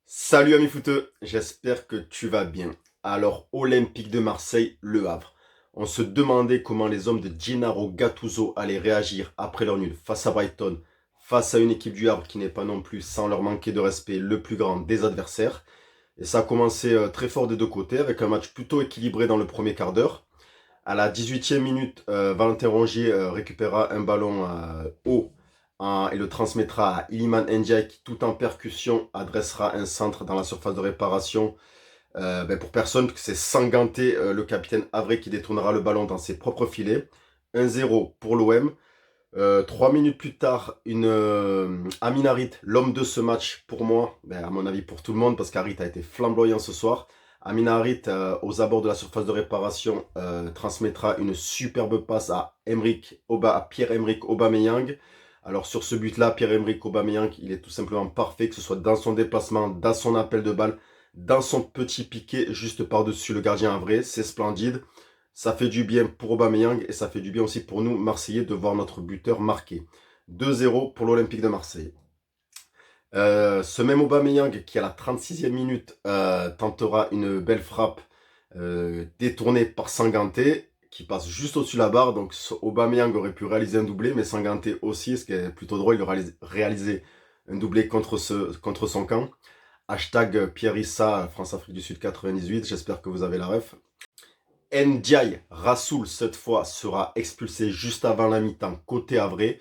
Salut ami footeux, j'espère que tu vas bien. Alors, Olympique de Marseille, Le Havre. On se demandait comment les hommes de Gennaro Gattuso allaient réagir après leur nul face à Brighton, face à une équipe du Havre qui n'est pas non plus, sans leur manquer de respect, le plus grand des adversaires. Et ça a commencé très fort des deux côtés, avec un match plutôt équilibré dans le premier quart d'heure. À la 18e minute, Valentin Rongier récupéra un ballon haut et le transmettra à Iliman Ndiaye qui, tout en percussion, adressera un centre dans la surface de réparation pour personne, que c'est Sanganté, le capitaine Havre, qui détournera le ballon dans ses propres filets. 1-0 pour l'OM. 3 minutes plus tard, Amin Harit, l'homme de ce match pour moi, à mon avis pour tout le monde, parce qu'Harit a été flamboyant ce soir. Amin Harit, aux abords de la surface de réparation, transmettra une superbe passe à Pierre-Emerick Aubameyang. Alors sur ce but-là, Pierre-Emerick Aubameyang, il est tout simplement parfait, que ce soit dans son déplacement, dans son appel de balle, dans son petit piqué juste par-dessus le gardien Havre, c'est splendide. Ça fait du bien pour Aubameyang et ça fait du bien aussi pour nous, Marseillais, de voir notre buteur marqué. 2-0 pour l'Olympique de Marseille. Ce même Aubameyang qui à la 36e minute tentera une belle frappe détournée par Sanganté qui passe juste au-dessus de la barre. Donc Aubameyang aurait pu réaliser un doublé, mais Sanganté aussi, ce qui est plutôt drôle, il aurait réalisé un doublé contre son camp. Hashtag Pierre Issa, France-Afrique du Sud 98, j'espère que vous avez la ref. Ndiaye, Rassoul, cette fois, sera expulsé juste avant la mi-temps côté Havre. Et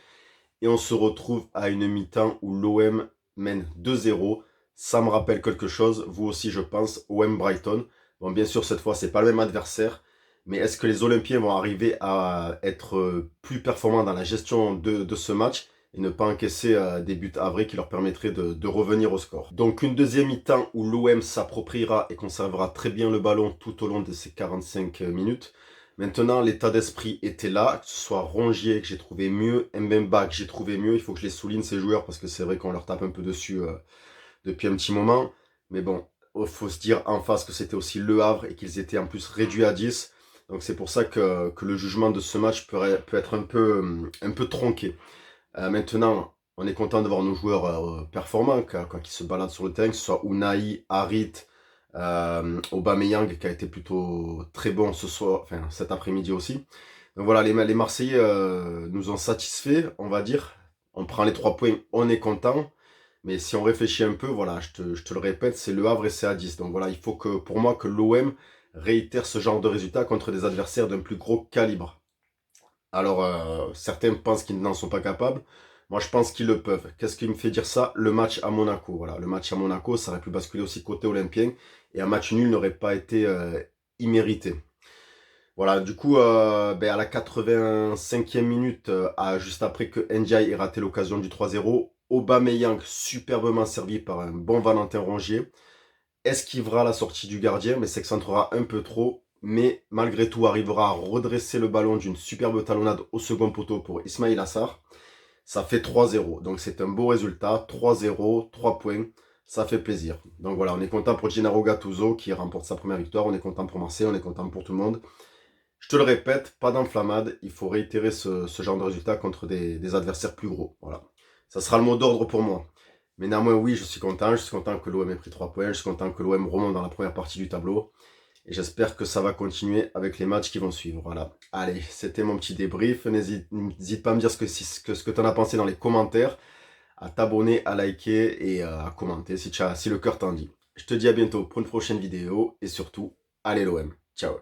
on se retrouve à une mi-temps où l'OM mène 2-0. Ça me rappelle quelque chose, vous aussi je pense, OM Brighton. Bon, bien sûr, cette fois, c'est pas le même adversaire. Mais est-ce que les Olympiens vont arriver à être plus performants dans la gestion de ce match et ne pas encaisser des buts avrés qui leur permettraient de revenir au score? Donc une deuxième mi-temps où l'OM s'appropriera et conservera très bien le ballon tout au long de ces 45 minutes. Maintenant, l'état d'esprit était là, que ce soit Rongier que j'ai trouvé mieux, Mbemba que j'ai trouvé mieux. Il faut que je les souligne ces joueurs parce que c'est vrai qu'on leur tape un peu dessus depuis un petit moment. Mais bon, il faut se dire en face que c'était aussi Le Havre et qu'ils étaient en plus réduits à 10. Donc c'est pour ça que le jugement de ce match peut être un peu tronqué. Maintenant, on est content de voir nos joueurs performants, qui se baladent sur le terrain, que ce soit Unai, Harit, Aubameyang qui a été plutôt très bon ce soir, enfin cet après-midi aussi. Donc voilà, les Marseillais nous ont satisfaits, on va dire. On prend les 3 points, on est content. Mais si on réfléchit un peu, voilà, je te le répète, c'est Le Havre et c'est à 10. Donc voilà, il faut que, pour moi, que l'OM réitère ce genre de résultat contre des adversaires d'un plus gros calibre. Alors, certains pensent qu'ils n'en sont pas capables. Moi, je pense qu'ils le peuvent. Qu'est-ce qui me fait dire ça? Le match à Monaco. Voilà, le match à Monaco, ça aurait pu basculer aussi côté olympien. Et un match nul n'aurait pas été immérité. Voilà, du coup, à la 85e minute, juste après que Ndiaye ait raté l'occasion du 3-0, Aubameyang, superbement servi par un bon Valentin Rongier, esquivera la sortie du gardien, mais s'excentrera un peu trop, mais malgré tout arrivera à redresser le ballon d'une superbe talonnade au second poteau pour Ismail Assar. Ça fait 3-0, donc c'est un beau résultat, 3-0, 3 points, ça fait plaisir. Donc voilà, on est content pour Gennaro Gattuso qui remporte sa première victoire, on est content pour Marseille, on est content pour tout le monde. Je te le répète, pas d'enflammade, il faut réitérer ce genre de résultat contre des adversaires plus gros. Voilà. Ça sera le mot d'ordre pour moi. Mais néanmoins, oui, je suis content que l'OM ait pris 3 points, je suis content que l'OM remonte dans la première partie du tableau. Et j'espère que ça va continuer avec les matchs qui vont suivre. Voilà. Allez, c'était mon petit débrief. N'hésite pas à me dire ce que tu en as pensé dans les commentaires, à t'abonner, à liker et à commenter si le cœur t'en dit. Je te dis à bientôt pour une prochaine vidéo et surtout, allez l'OM. Ciao.